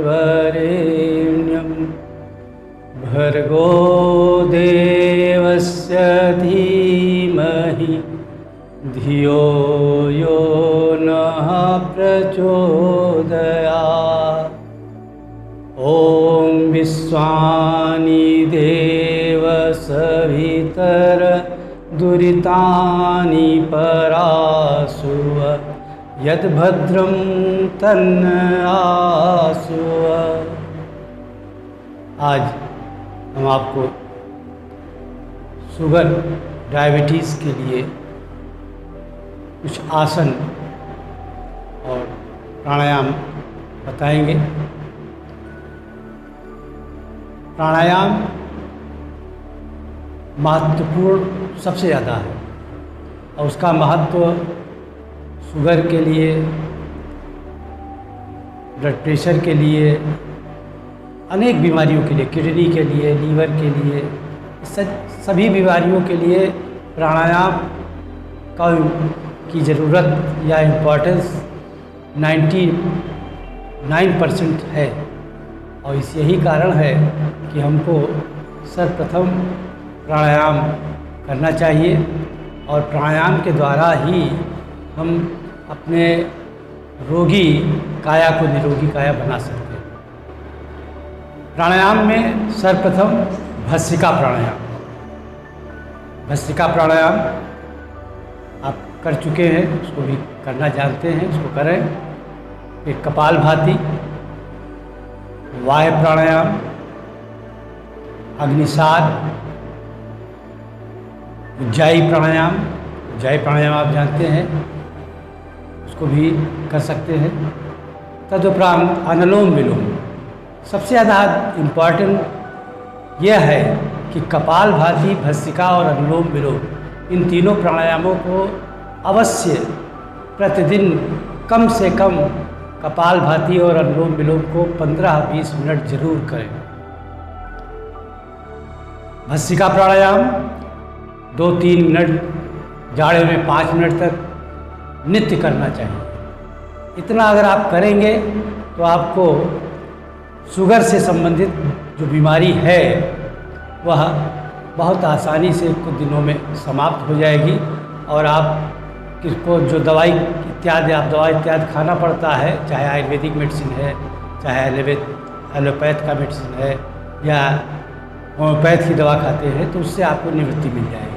वरेण्यं भर्गो देवस्य धीमहि धियो यो नः प्रचोदयात्। ॐ विश्वानि देव सवितर दुरितानि परासुव यद्भद्रं तन्न आसुव। आज हम आपको शुगर डायबिटीज़ के लिए कुछ आसन और प्राणायाम बताएंगे। प्राणायाम महत्वपूर्ण सबसे ज़्यादा है और उसका महत्व शुगर के लिए, ब्लड प्रेशर के लिए, अनेक बीमारियों के लिए, किडनी के लिए, लीवर के लिए, सभी बीमारियों के लिए प्राणायाम की ज़रूरत या इम्पोर्टेंस 99% है। और यही कारण है कि हमको सर्वप्रथम प्राणायाम करना चाहिए और प्राणायाम के द्वारा ही हम अपने रोगी काया को निरोगी काया बना सकते हैं। प्राणायाम में सर्वप्रथम भस्त्रिका प्राणायाम। भस्त्रिका प्राणायाम आप कर चुके हैं, उसको भी करना जानते हैं, उसको करें। फिर कपालभाति, वायु प्राणायाम, अग्निसार, उज्जाई प्राणायाम। उज्जाई प्राणायाम आप जानते हैं, उसको भी कर सकते हैं। तदुपरांत अनुलोम विलोम। सबसे ज़्यादा इम्पॉर्टेंट यह है कि कपालभाति, भस्त्रिका और अनुलोम विलोम, इन तीनों प्राणायामों को अवश्य प्रतिदिन कम से कम कपालभाति और अनुलोम विलोम को 15-20 मिनट जरूर करें। भस्त्रिका प्राणायाम 2-3 मिनट, जाड़े में 5 मिनट तक नित्य करना चाहिए। इतना अगर आप करेंगे तो आपको शुगर से संबंधित जो बीमारी है वह बहुत आसानी से कुछ दिनों में समाप्त हो जाएगी और आप किसको जो दवाई इत्यादि खाना पड़ता है, चाहे आयुर्वेदिक मेडिसिन है, चाहे एलोपैथ का मेडिसिन है या होम्योपैथ की दवा खाते हैं, तो उससे आपको निवृत्ति मिल जाएगी।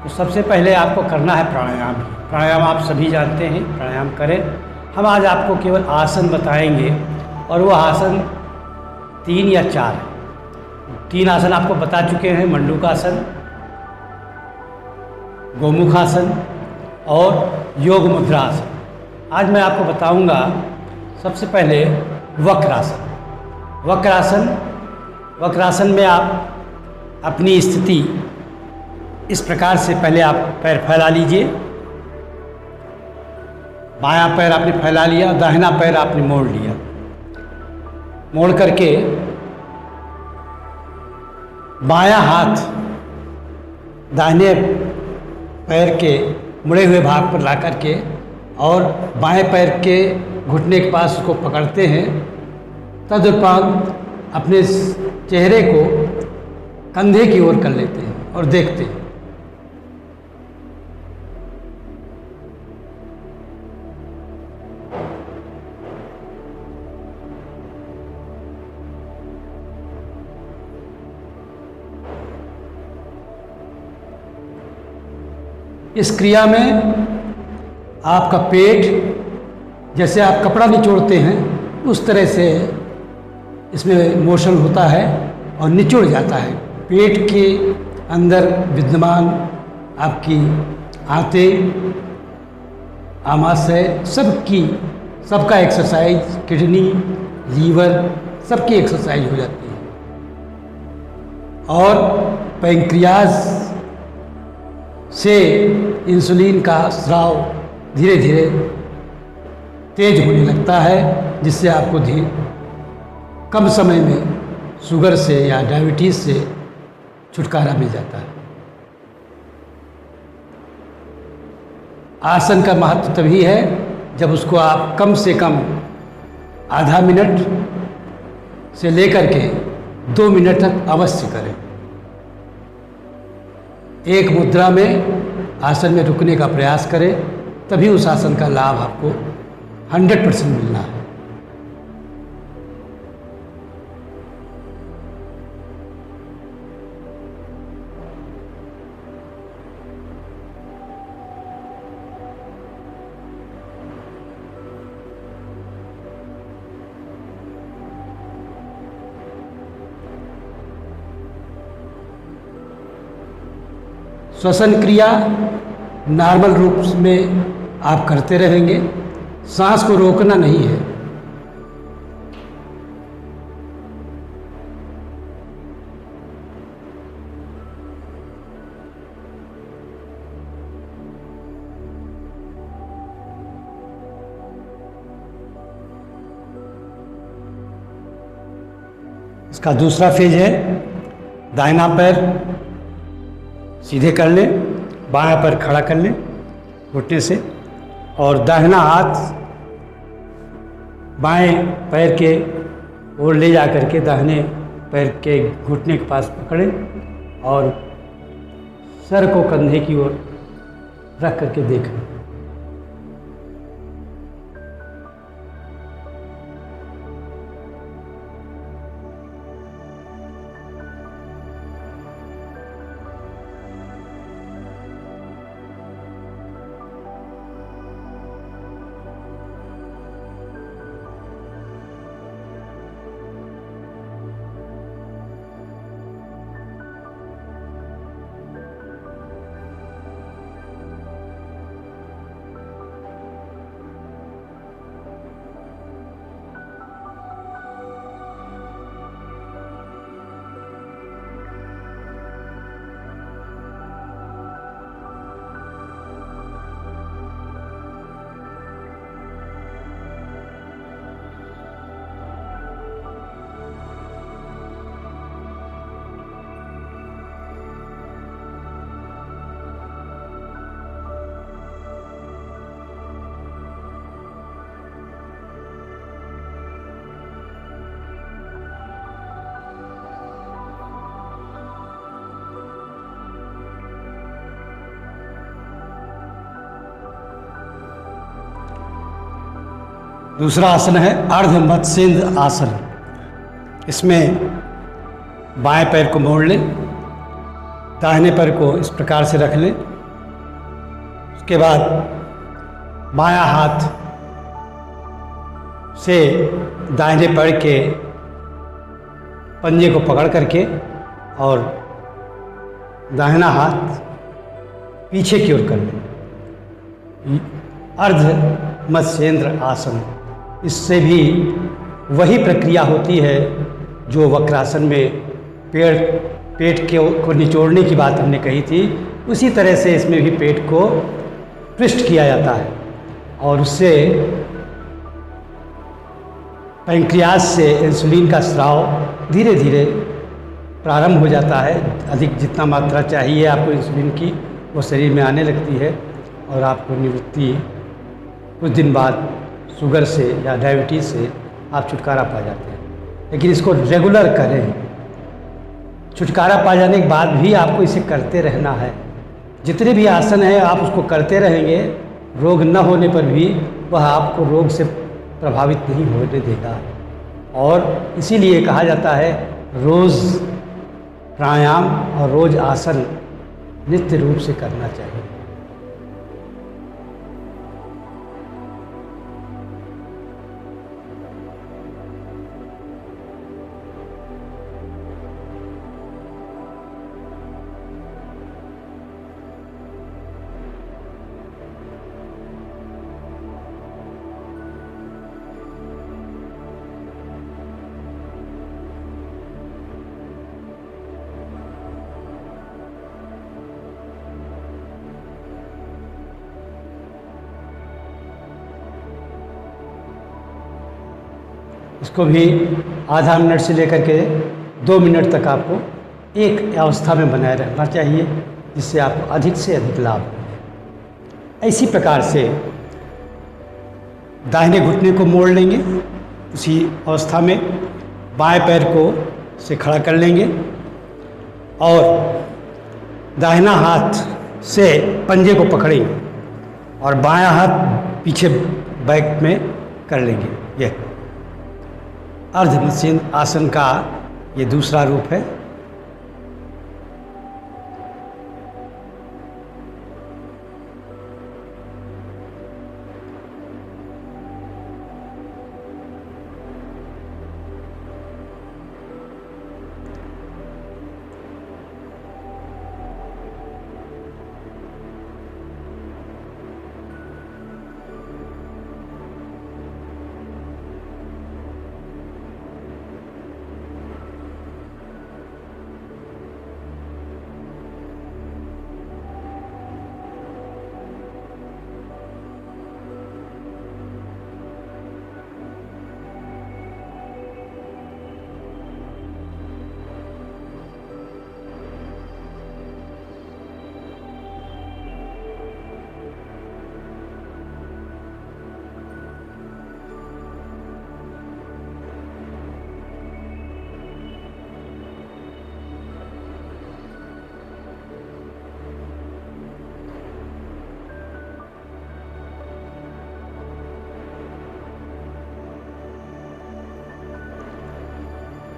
तो सबसे पहले आपको करना है प्राणायाम। प्राणायाम आप सभी जानते हैं, प्राणायाम करें। हम आज आपको केवल आसन बताएंगे और वो आसन 3 या 4 है। 3 आसन आपको बता चुके हैं, मंडूकासन, गोमुखासन और योग मुद्रासन। आज मैं आपको बताऊंगा सबसे पहले वक्रासन। वक्रासन में आप अपनी स्थिति इस प्रकार से पहले आप पैर फैला लीजिए। बायां पैर आपने फैला लिया, दाहिना पैर आपने मोड़ लिया। मोड़ करके बायां हाथ दाहिने पैर के मुड़े हुए भाग पर ला करके और बाएं पैर के घुटने के पास उसको पकड़ते हैं। तदुपरांत अपने चेहरे को कंधे की ओर कर लेते हैं और देखते हैं। इस क्रिया में आपका पेट, जैसे आप कपड़ा निचोड़ते हैं उस तरह से इसमें मोशन होता है और निचोड़ जाता है। पेट के अंदर विद्यमान आपकी आंतें, आमाशय, सबका एक्सरसाइज, किडनी, लीवर, सबकी एक्सरसाइज हो जाती है। और पैंक्रियाज से इंसुलिन का स्राव धीरे धीरे तेज होने लगता है, जिससे आपको कम समय में शुगर से या डायबिटीज़ से छुटकारा मिल जाता है। आसन का महत्व तभी है जब उसको आप कम से कम आधा मिनट से लेकर के 2 मिनट तक अवश्य करें। एक मुद्रा में आसन में रुकने का प्रयास करें, तभी उस आसन का लाभ आपको 100% मिलना है। श्वसन क्रिया नॉर्मल रूप में आप करते रहेंगे, सांस को रोकना नहीं है। इसका दूसरा फेज है, दाहिना पैर सीधे कर लें, बायां पैर खड़ा कर लें घुटने से, और दाहिना हाथ बाएं पैर के ओर ले जा करके दाहिने पैर के घुटने के पास पकड़ें और सर को कंधे की ओर रख करके देखें। दूसरा आसन है अर्ध मत्स्येंद्र आसन। इसमें बाएं पैर को मोड़ लें, दाहिने पैर को इस प्रकार से रख लें। उसके बाद बायां हाथ से दाहिने पैर के पंजे को पकड़ करके और दाहिना हाथ पीछे की ओर कर लें। अर्ध मत्स्येंद्र आसन। इससे भी वही प्रक्रिया होती है जो वक्रासन में पेट को निचोड़ने की बात हमने कही थी, उसी तरह से इसमें भी पेट को पृष्ठ किया जाता है और उससे पैंक्रियाज से इंसुलिन का स्राव धीरे धीरे प्रारंभ हो जाता है। अधिक जितना मात्रा चाहिए आपको इंसुलिन की वो शरीर में आने लगती है और आपको निवृत्ति कुछ दिन बाद शुगर से या डायबिटीज़ से आप छुटकारा पा जाते हैं। लेकिन इसको रेगुलर करें। छुटकारा पा जाने के बाद भी आपको इसे करते रहना है। जितने भी आसन हैं आप उसको करते रहेंगे, रोग न होने पर भी वह आपको रोग से प्रभावित नहीं होने देगा। और इसीलिए कहा जाता है रोज़ प्राणायाम और रोज़ आसन नित्य रूप से करना चाहिए। इसको भी आधा मिनट से लेकर के 2 मिनट तक आपको एक अवस्था में बनाए रखना चाहिए, जिससे आपको अधिक से अधिक लाभ हो। इसी प्रकार से दाहिने घुटने को मोड़ लेंगे, उसी अवस्था में बाएं पैर को से खड़ा कर लेंगे और दाहिना हाथ से पंजे को पकड़ेंगे और बायां हाथ पीछे बैक में कर लेंगे। ये अर्ध मत्स्य आसन का ये दूसरा रूप है।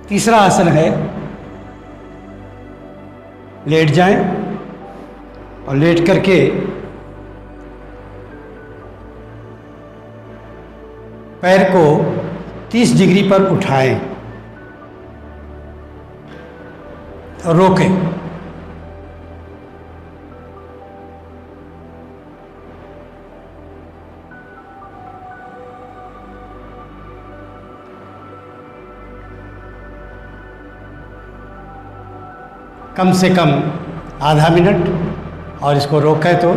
तीसरा आसन है लेट जाएं और लेट करके पैर को 30 डिग्री पर उठाएं और रोकें। कम से कम आधा मिनट और इसको रोकें तो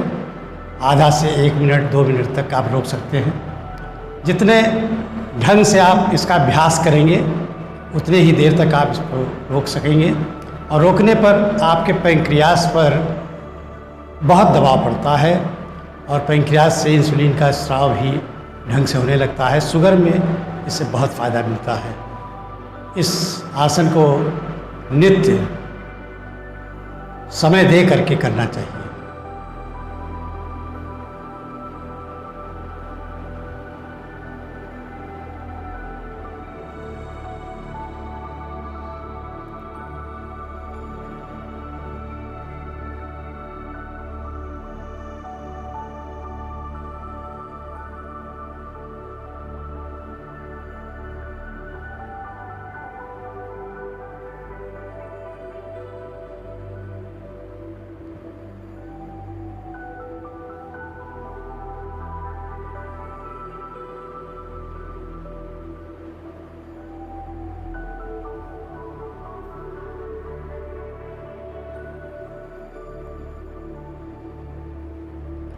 आधा से 1 मिनट 2 मिनट तक आप रोक सकते हैं। जितने ढंग से आप इसका अभ्यास करेंगे उतने ही देर तक आप इसको रोक सकेंगे। और रोकने पर आपके पैंक्रियास पर बहुत दबाव पड़ता है और पैंक्रियास से इंसुलिन का स्राव भी ढंग से होने लगता है। शुगर में इससे बहुत फ़ायदा मिलता है। इस आसन को नित्य समय दे करके करना चाहिए।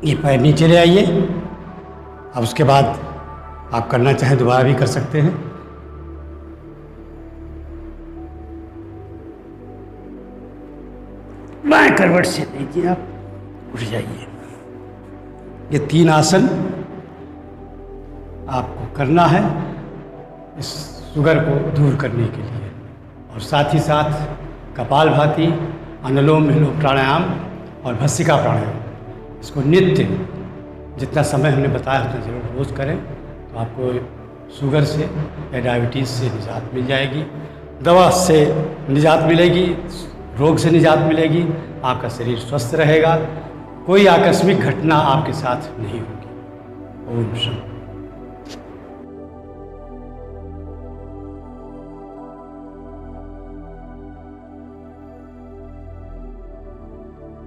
ये पैर नीचे ले आइए। अब उसके बाद आप करना चाहें दोबारा भी कर सकते हैं। बाएं करवट से लीजिए, आप उठ जाइए। ये 3 आसन आपको करना है इस शुगर को दूर करने के लिए। और साथ ही साथ कपालभाति, अनुलोम विलोम प्राणायाम और भस्त्रिका प्राणायाम, इसको नित्य जितना समय हमने बताया उतना जरूर रोज़ करें तो आपको शुगर से या डायबिटीज़ से निजात मिल जाएगी, दवा से निजात मिलेगी, रोग से निजात मिलेगी, आपका शरीर स्वस्थ रहेगा, कोई आकस्मिक घटना आपके साथ नहीं होगी। ओम शांति।